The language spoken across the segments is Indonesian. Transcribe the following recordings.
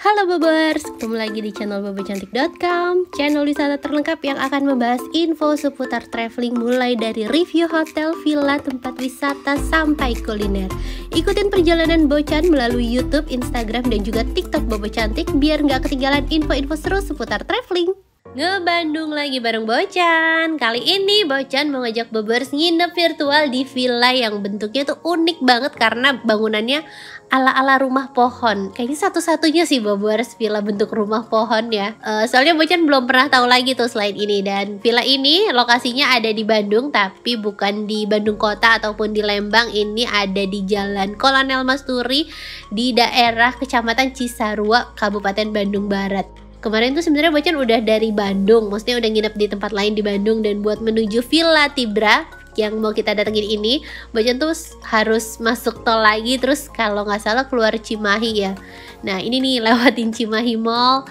Halo Bobers, ketemu lagi di channel bobocantik.com, channel wisata terlengkap yang akan membahas info seputar traveling mulai dari review hotel, villa, tempat wisata, sampai kuliner. Ikutin perjalanan Bocan melalui YouTube, Instagram, dan juga TikTok Bobo Cantik biar nggak ketinggalan info-info seru seputar traveling. Ngebandung lagi bareng Bocan. Kali ini Bocan mau ngajak Bobers nginep virtual di villa yang bentuknya tuh unik banget karena bangunannya ala-ala rumah pohon. Kayaknya satu-satunya sih Bobers villa bentuk rumah pohon ya. Soalnya Bocan belum pernah tahu lagi tuh selain ini. Dan villa ini lokasinya ada di Bandung, tapi bukan di Bandung kota ataupun di Lembang. Ini ada di Jalan Kolonel Masturi di daerah Kecamatan Cisarua, Kabupaten Bandung Barat. Kemarin tuh sebenarnya Bocan udah dari Bandung, maksudnya udah nginep di tempat lain di Bandung, dan buat menuju Villa Tibra yang mau kita datengin ini, Bocan tuh harus masuk tol lagi, terus kalau nggak salah keluar Cimahi ya. Nah ini nih lewatin Cimahi Mall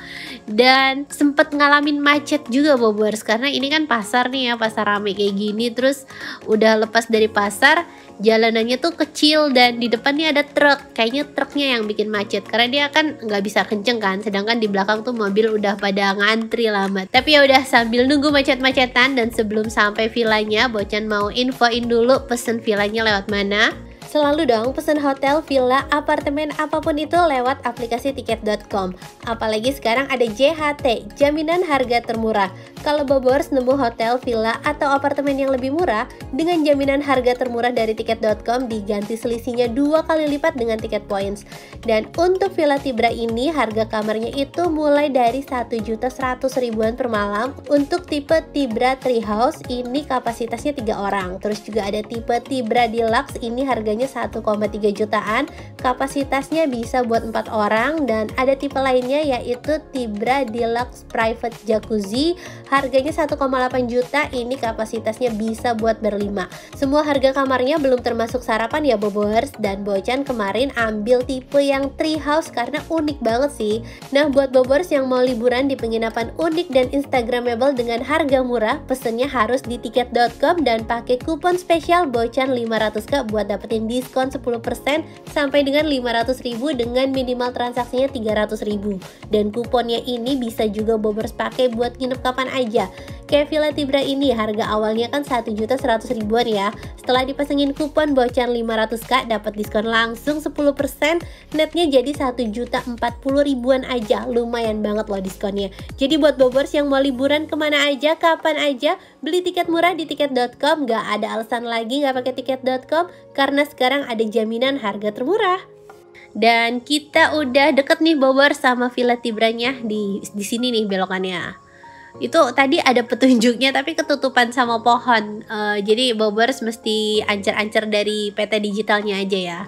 dan sempet ngalamin macet juga Bobers, karena ini kan pasar nih ya, pasar rame kayak gini. Terus udah lepas dari pasar, jalanannya tuh kecil dan di depannya ada truk. Kayaknya truknya yang bikin macet karena dia kan nggak bisa kenceng kan, sedangkan di belakang tuh mobil udah pada ngantri lama. Tapi ya udah, sambil nunggu macet-macetan dan sebelum sampai villanya, Bocan mau infoin dulu pesen villanya lewat mana. Selalu dong pesen hotel, villa, apartemen, apapun itu lewat aplikasi tiket.com. Apalagi sekarang ada JHT, jaminan harga termurah. Kalau Bobors nemu hotel, villa, atau apartemen yang lebih murah, dengan jaminan harga termurah dari tiket.com diganti selisihnya 2 kali lipat dengan tiket points. Dan untuk Villa Tibra ini harga kamarnya itu mulai dari 1.100.000-an per malam. Untuk tipe Tibra Treehouse ini kapasitasnya 3 orang. Terus juga ada tipe Tibra Deluxe, ini harganya 1,3 jutaan, kapasitasnya bisa buat 4 orang. Dan ada tipe lainnya yaitu Tibra Deluxe Private Jacuzzi, harganya 1,8 juta, ini kapasitasnya bisa buat berlima. Semua harga kamarnya belum termasuk sarapan ya Bobers. Dan Bocan kemarin ambil tipe yang Treehouse karena unik banget sih. Nah buat Bobers yang mau liburan di penginapan unik dan instagramable dengan harga murah, pesennya harus di tiket.com dan pakai kupon spesial Bocan 500k buat dapetin diskon 10% sampai dengan 500.000 dengan minimal transaksinya 300.000. Dan kuponnya ini bisa juga Bobers pakai buat nginep kapan aja. Kayak Villa Tibra ini harga awalnya kan 1.100.000-an ya. Setelah dipasangin kupon Bocan 500k dapat diskon langsung 10%, netnya jadi 1.040.000-an aja. Lumayan banget loh diskonnya. Jadi buat Bobers yang mau liburan kemana aja, kapan aja, beli tiket murah di tiket.com. Gak ada alasan lagi gak pakai tiket.com karena sekarang ada jaminan harga termurah. Dan kita udah deket nih Bobers sama Villa Tibranya, di sini nih belokannya. Itu tadi ada petunjuknya tapi ketutupan sama pohon. Jadi Bobers mesti ancer-ancer dari PT digitalnya aja ya.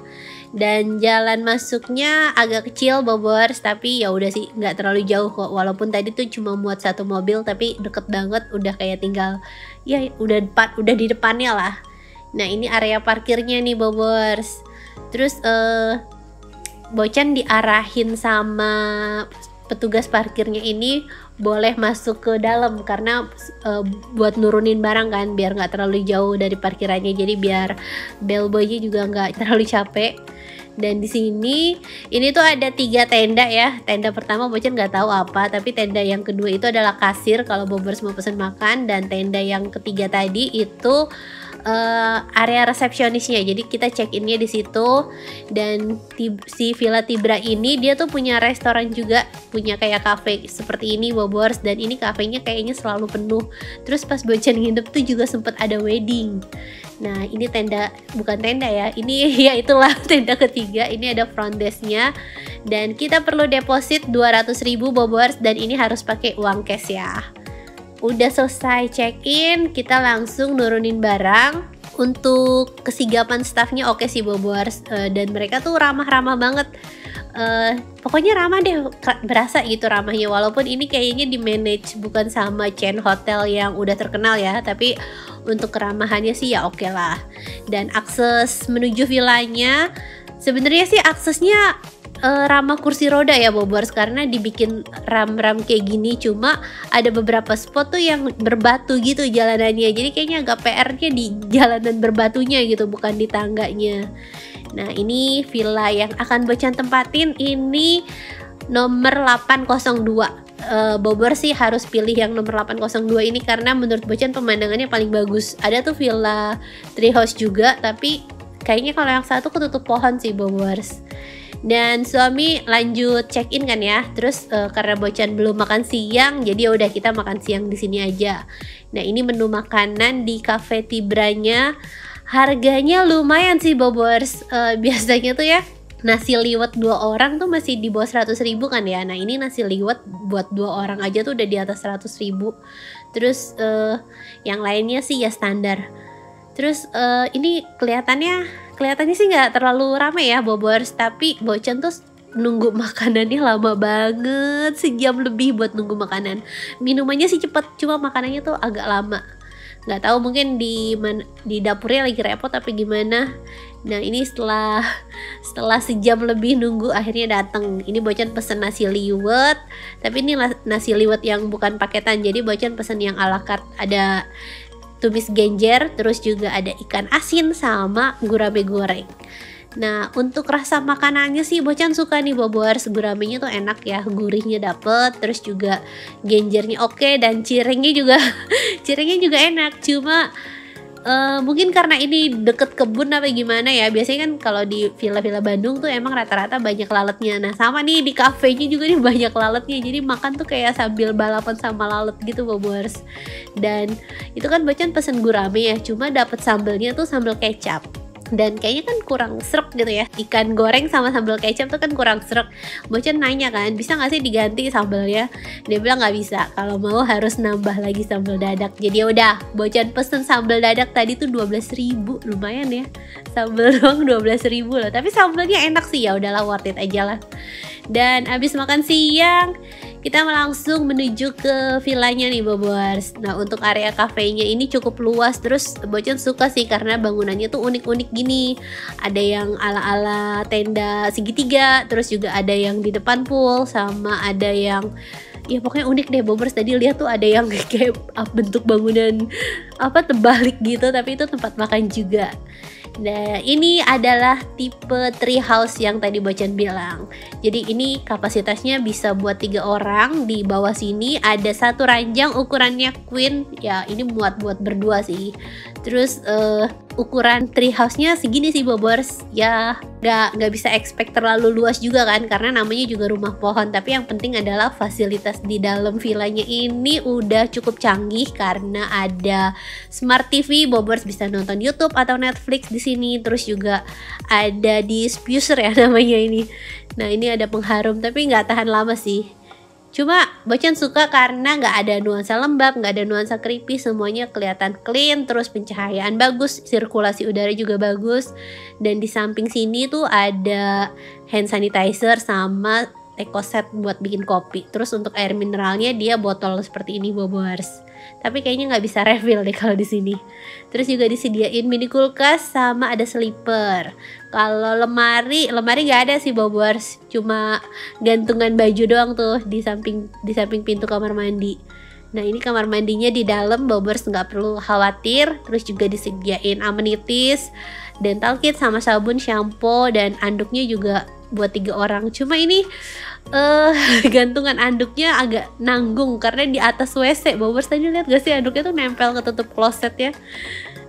Dan jalan masuknya agak kecil Bobers, tapi ya udah sih nggak terlalu jauh kok. Walaupun tadi tuh cuma muat 1 mobil, tapi deket banget, udah kayak tinggal ya udah di depannya lah. Nah ini area parkirnya nih Bobers. Terus Bocan diarahin sama petugas parkirnya ini boleh masuk ke dalam karena buat nurunin barang kan, biar nggak terlalu jauh dari parkirannya, jadi biar bellboynya juga nggak terlalu capek. Dan di sini ini tuh ada 3 tenda ya. Tenda pertama Bocan nggak tahu apa, tapi tenda yang kedua itu adalah kasir kalau Bobers mau pesen makan, dan tenda yang ketiga tadi itu area resepsionisnya, jadi kita check innya di situ. Dan si Villa Tibra ini dia tuh punya restoran juga, punya kayak cafe seperti ini Bobers, dan ini kafenya kayaknya selalu penuh. Terus pas Bocan nginep tuh juga sempet ada wedding. Nah ini tenda, bukan tenda ya, ini ya itulah tenda ketiga. Ini ada front desknya dan kita perlu deposit 200.000 Bobers, dan ini harus pakai uang cash ya. Udah selesai check-in, kita langsung nurunin barang. Untuk kesigapan staffnya oke sih Bobers, dan mereka tuh ramah-ramah banget. Pokoknya ramah deh, berasa gitu ramahnya. Walaupun ini kayaknya di manage bukan sama chain hotel yang udah terkenal ya, tapi untuk keramahannya sih ya oke lah. Dan akses menuju villanya, sebenarnya sih aksesnya ramah kursi roda ya Bobors, karena dibikin ram-ram kayak gini. Cuma ada beberapa spot tuh yang berbatu gitu jalanannya, jadi kayaknya agak PR-nya di jalanan berbatunya gitu, bukan di tangganya. Nah ini villa yang akan Bocan tempatin ini nomor 802. Bobor sih harus pilih yang nomor 802 ini karena menurut Bocan pemandangannya paling bagus. Ada tuh villa treehouse juga, tapi kayaknya kalau yang satu ketutup pohon sih Bobors. Dan suami lanjut check in kan ya. Terus karena Bocan belum makan siang, jadi ya udah kita makan siang di sini aja. Nah, ini menu makanan di Cafe Tibranya. Harganya lumayan sih Bobors. Biasanya tuh ya nasi liwet 2 orang tuh masih di bawah 100.000 kan ya. Nah, ini nasi liwet buat 2 orang aja tuh udah di atas 100.000. Terus yang lainnya sih ya standar. Terus ini kelihatannya sih nggak terlalu ramai ya Bobors, tapi Bocan tuh nunggu makanannya lama banget, sejam lebih buat nunggu makanan. Minumannya sih cepet, cuma makanannya tuh agak lama. Nggak tahu mungkin di dapurnya lagi repot tapi gimana. Nah, ini setelah sejam lebih nunggu akhirnya datang. Ini Bocan pesen nasi liwet, tapi ini nasi liwet yang bukan paketan. Jadi Bocan pesen yang ala carte, ada tumis genjer, terus juga ada ikan asin sama gurame goreng. Nah, untuk rasa makanannya sih Bocan suka nih Bobors. Guramenya tuh enak ya, gurihnya dapet, terus juga genjernya oke, dan cirengnya juga enak. Cuma mungkin karena ini deket kebun apa gimana ya. Biasanya kan kalau di villa-villa Bandung tuh emang rata-rata banyak lalatnya. Nah, sama nih di kafenya juga nih banyak lalatnya. Jadi makan tuh kayak sambil balapan sama lalat gitu Bobors. Dan itu kan Bocan pesen gurame ya, cuma dapet sambelnya tuh sambal kecap. Dan kayaknya kan kurang srek gitu ya, ikan goreng sama sambal kecap tuh kan kurang srek. Bocan nanya kan, bisa gak sih diganti sambalnya? Dia bilang gak bisa, kalau mau harus nambah lagi sambal dadak. Jadi ya udah, Bocan pesen sambal dadak tadi tuh 12.000, lumayan ya, sambal doang 12.000 loh. Tapi sambalnya enak sih, ya udahlah, worth it aja lah. Dan abis makan siang kita langsung menuju ke villanya nih Bobors. Nah, untuk area kafenya ini cukup luas. Terus Bocan suka sih karena bangunannya tuh unik-unik gini. Ada yang ala-ala tenda segitiga, terus juga ada yang di depan pool, sama ada yang ya pokoknya unik deh Bobors. Tadi lihat tuh ada yang kayak bentuk bangunan terbalik gitu, tapi itu tempat makan juga. Nah, ini adalah tipe tree house yang tadi Bocan bilang. Jadi ini kapasitasnya bisa buat 3 orang. Di bawah sini ada satu ranjang ukurannya queen. Ya, ini buat berdua sih. Terus ukuran tree house-nya segini sih Bobors. Ya, nggak bisa expect terlalu luas juga kan, karena namanya juga rumah pohon. Tapi yang penting adalah fasilitas di dalam villanya ini udah cukup canggih karena ada smart TV. Bobors bisa nonton YouTube atau Netflix di sini. Terus juga ada diffuser ya namanya ini. Nah, ini ada pengharum tapi nggak tahan lama sih. Cuma Bocan suka karena nggak ada nuansa lembab, nggak ada nuansa creepy, semuanya kelihatan clean, terus pencahayaan bagus, sirkulasi udara juga bagus. Dan di samping sini tuh ada hand sanitizer sama EcoSet buat bikin kopi. Terus untuk air mineralnya dia botol seperti ini Bobors. Tapi kayaknya nggak bisa refill deh kalau di sini. Terus juga disediain mini kulkas sama ada sleeper. Kalau lemari nggak ada sih Bobors. Cuma gantungan baju doang tuh di samping pintu kamar mandi. Nah, ini kamar mandinya di dalam Bobors, nggak perlu khawatir. Terus juga disediain amenities, dental kit sama sabun, shampoo, dan anduknya juga buat 3 orang. Cuma ini gantungan anduknya agak nanggung karena di atas WC. Bobors tadi lihat gak sih anduknya tuh nempel ke tutup kloset ya.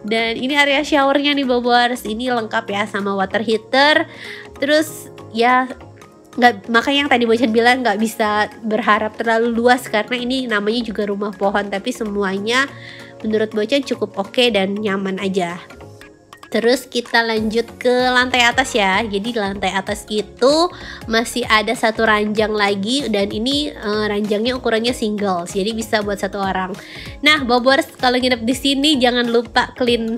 Dan ini area showernya nih Bobors. Ini lengkap ya sama water heater. Terus ya makanya yang tadi Bocan bilang nggak bisa berharap terlalu luas karena ini namanya juga rumah pohon. Tapi semuanya menurut Bocan cukup oke dan nyaman aja. Terus kita lanjut ke lantai atas ya. Jadi di lantai atas itu masih ada satu ranjang lagi, dan ini ranjangnya ukurannya single, jadi bisa buat 1 orang. Nah Bobors, kalau nginep di sini jangan lupa clean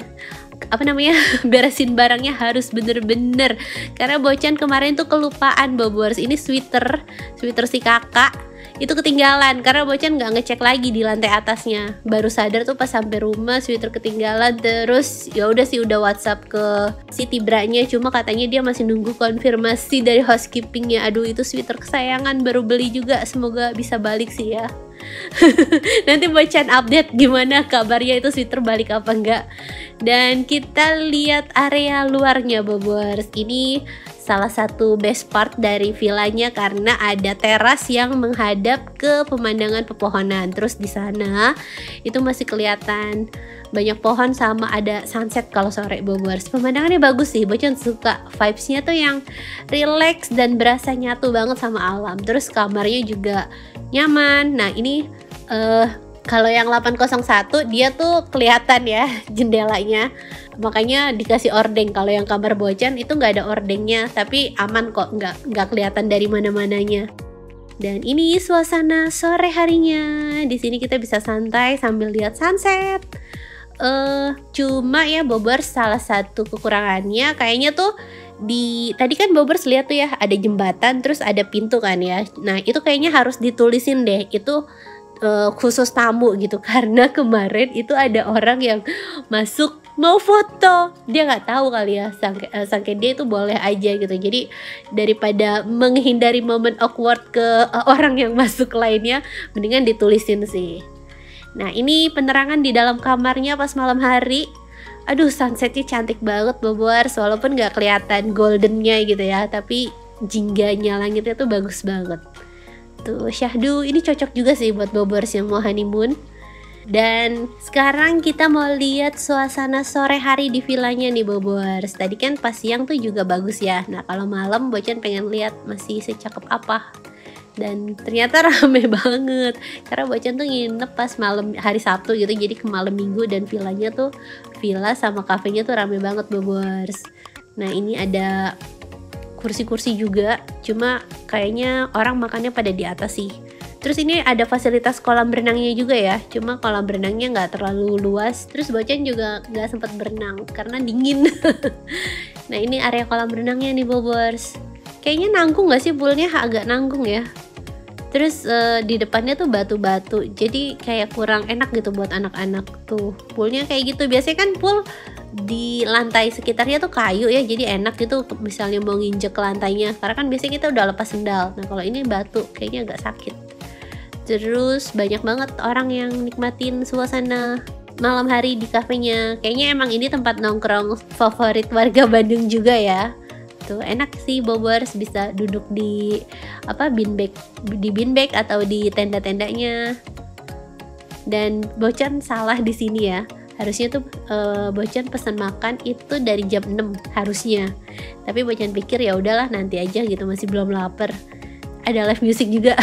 beresin barangnya harus bener-bener, karena Bocan kemarin tuh kelupaan Bobors. Ini sweater si kakak itu ketinggalan karena Bocan nggak ngecek lagi di lantai atasnya. Baru sadar tuh pas sampai rumah sweater ketinggalan. Terus ya udah sih, udah WhatsApp ke si Tibranya, cuma katanya dia masih nunggu konfirmasi dari housekeepingnya. Aduh, itu sweater kesayangan, baru beli juga, semoga bisa balik sih ya. Nanti Bocan update gimana kabarnya itu sweater balik apa enggak. Dan kita lihat area luarnya Bobors. Ini salah satu best part dari villanya karena ada teras yang menghadap ke pemandangan pepohonan. Terus di sana itu masih kelihatan banyak pohon sama ada sunset kalau sore Bogor. Pemandangannya bagus sih, Bocan suka vibes-nya tuh yang relax dan berasa nyatu banget sama alam. Terus kamarnya juga nyaman. Nah ini kalau yang 801 dia tuh kelihatan ya jendelanya, makanya dikasih ordeng. Kalau yang kamar Bocan itu nggak ada ordengnya, tapi aman kok, nggak kelihatan dari mana-mananya. Dan ini suasana sore harinya. Di sini kita bisa santai sambil lihat sunset. Cuma ya Bobor salah satu kekurangannya kayaknya tuh tadi kan Bobor lihat tuh ya ada jembatan terus ada pintu kan ya. Nah itu kayaknya harus ditulisin deh itu khusus tamu gitu, karena kemarin itu ada orang yang masuk mau foto, dia nggak tahu kali ya, sangka dia itu boleh aja gitu. Jadi daripada menghindari momen awkward ke orang yang masuk lainnya, mendingan ditulisin sih. Nah ini penerangan di dalam kamarnya pas malam hari. Aduh sunsetnya cantik banget Bobor, walaupun nggak kelihatan goldennya gitu ya, tapi jingganya langitnya tuh bagus banget. Tuh syahdu, ini cocok juga sih buat Bobors yang mau honeymoon. Dan sekarang kita mau lihat suasana sore hari di villanya nih Bobors. Tadi kan pas siang tuh juga bagus ya. Nah kalau malam Bocan pengen lihat masih secakep apa. Dan ternyata rame banget karena Bocan tuh nginep pas malam hari Sabtu gitu, jadi ke malam Minggu, dan villanya tuh villa sama kafenya tuh rame banget Bobors. Nah ini ada kursi-kursi juga, cuma kayaknya orang makannya pada di atas sih. Terus ini ada fasilitas kolam berenangnya juga ya, cuma kolam berenangnya nggak terlalu luas. Terus Bocan juga nggak sempat berenang karena dingin. Nah ini area kolam berenangnya nih Bobors. Kayaknya nanggung nggak sih poolnya, agak nanggung ya. Terus di depannya tuh batu-batu, jadi kayak kurang enak gitu buat anak-anak tuh. Poolnya kayak gitu, biasanya kan pool di lantai sekitarnya tuh kayu ya, jadi enak gitu misalnya mau nginjek ke lantainya, karena kan biasanya kita udah lepas sendal. Nah kalau ini batu kayaknya agak sakit. Terus banyak banget orang yang nikmatin suasana malam hari di kafenya. Kayaknya emang ini tempat nongkrong favorit warga Bandung juga ya. Tuh enak sih Bobors, bisa duduk di beanbag atau di tenda-tendanya. Dan Bocan salah di sini ya. Harusnya tuh Bocan pesan makan itu dari jam 6 harusnya. Tapi Bocan pikir ya udahlah nanti aja gitu, masih belum lapar. Ada live music juga.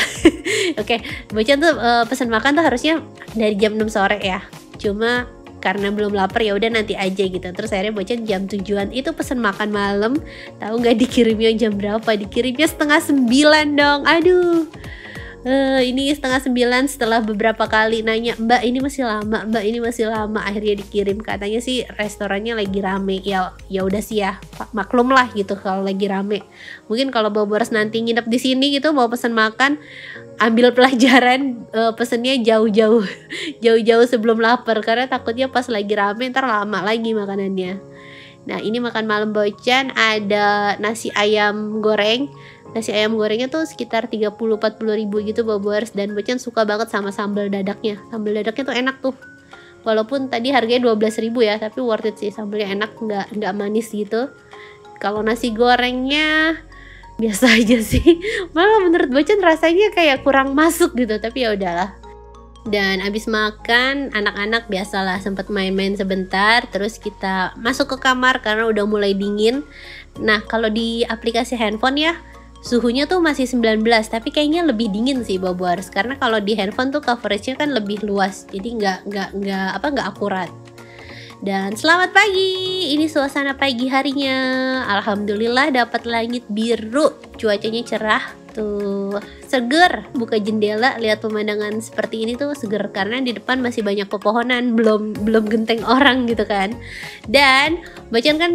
Oke, Bocan tuh pesan makan tuh harusnya dari jam 6 sore ya. Cuma karena belum lapar ya udah nanti aja gitu. Terus akhirnya Bocan jam 7-an itu pesan makan malam. Tahu nggak dikirimnya jam berapa? Dikirimnya 8:30 dong. Aduh. Ini 8:30 setelah beberapa kali nanya, Mbak ini masih lama, Mbak ini masih lama, akhirnya dikirim. Katanya sih restorannya lagi rame. Ya udah sih ya, maklum lah gitu kalau lagi rame. Mungkin kalau Bobors nanti nginep di sini gitu mau pesan makan, ambil pelajaran pesennya jauh-jauh sebelum lapar, karena takutnya pas lagi rame ntar lama lagi makanannya. Nah ini makan malam Bocan ada nasi ayam goreng. Nasi ayam gorengnya tuh sekitar 30-40 ribu gitu Bobors, dan Bocan suka banget sama sambal dadaknya. Sambal dadaknya tuh enak tuh, walaupun tadi harganya 12 ribu ya, tapi worth it sih, sambalnya enak, nggak manis gitu. Kalau nasi gorengnya biasa aja sih, malah menurut Bocan rasanya kayak kurang masuk gitu, tapi ya udahlah. Dan abis makan anak-anak biasalah sempat main-main sebentar, terus kita masuk ke kamar karena udah mulai dingin. Nah kalau di aplikasi handphone ya suhunya tuh masih 19, tapi kayaknya lebih dingin sih Bobors, karena kalau di handphone tuh coveragenya kan lebih luas, jadi nggak akurat. Dan selamat pagi, ini suasana pagi harinya. Alhamdulillah dapat langit biru, cuacanya cerah tuh, seger. Buka jendela lihat pemandangan seperti ini tuh seger, karena di depan masih banyak pepohonan, belum genteng orang gitu kan. Dan Bocan kan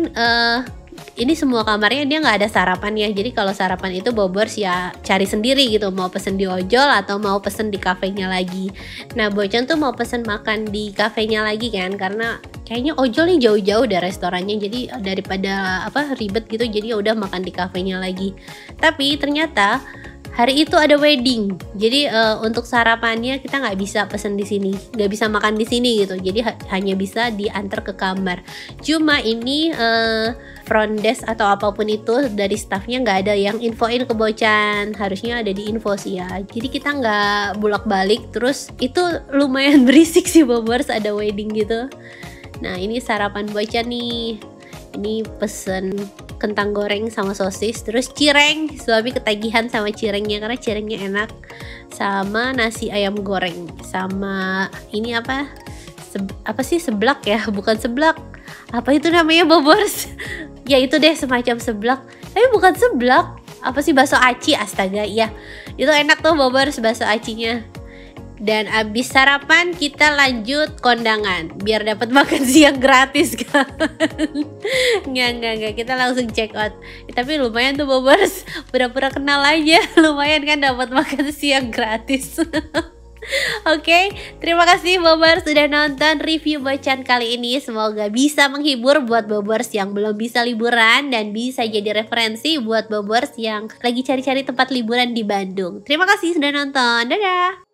ini semua kamarnya dia nggak ada sarapan ya, jadi kalau sarapan itu Bobors ya cari sendiri gitu, mau pesen di ojol atau mau pesen di kafenya lagi. Nah Bocan tuh mau pesen makan di kafenya lagi kan, karena kayaknya ojol nih jauh-jauh dari restorannya, jadi daripada ribet gitu, jadi ya udah makan di kafenya lagi. Tapi ternyata hari itu ada wedding. Jadi untuk sarapannya kita nggak bisa pesen di sini, nggak bisa makan di sini gitu. Jadi hanya bisa diantar ke kamar. Cuma ini front desk atau apapun itu dari staffnya nggak ada yang infoin ke Bocan. Harusnya ada di info sih ya. Jadi kita nggak bolak-balik. Terus itu lumayan berisik sih Bobors, ada wedding gitu. Nah ini sarapan Bocan nih. Ini pesen kentang goreng sama sosis, terus cireng. Suami ketagihan sama cirengnya karena cirengnya enak. Sama nasi ayam goreng, sama ini apa? Apa sih, seblak ya? Bukan seblak. Apa itu namanya Bobors? Ya itu deh, semacam seblak. Tapi bukan seblak. Apa sih, bakso aci? Astaga, iya. Itu enak tuh Bobors, bakso acinya. Dan abis sarapan kita lanjut kondangan biar dapat makan siang gratis kan. Nggak, kita langsung check out. Tapi lumayan tuh Bobors, pura-pura kenal aja. Lumayan kan dapat makan siang gratis. Oke, terima kasih Bobors sudah nonton review Bocan kali ini. Semoga bisa menghibur buat Bobors yang belum bisa liburan dan bisa jadi referensi buat Bobors yang lagi cari-cari tempat liburan di Bandung. Terima kasih sudah nonton. Dadah.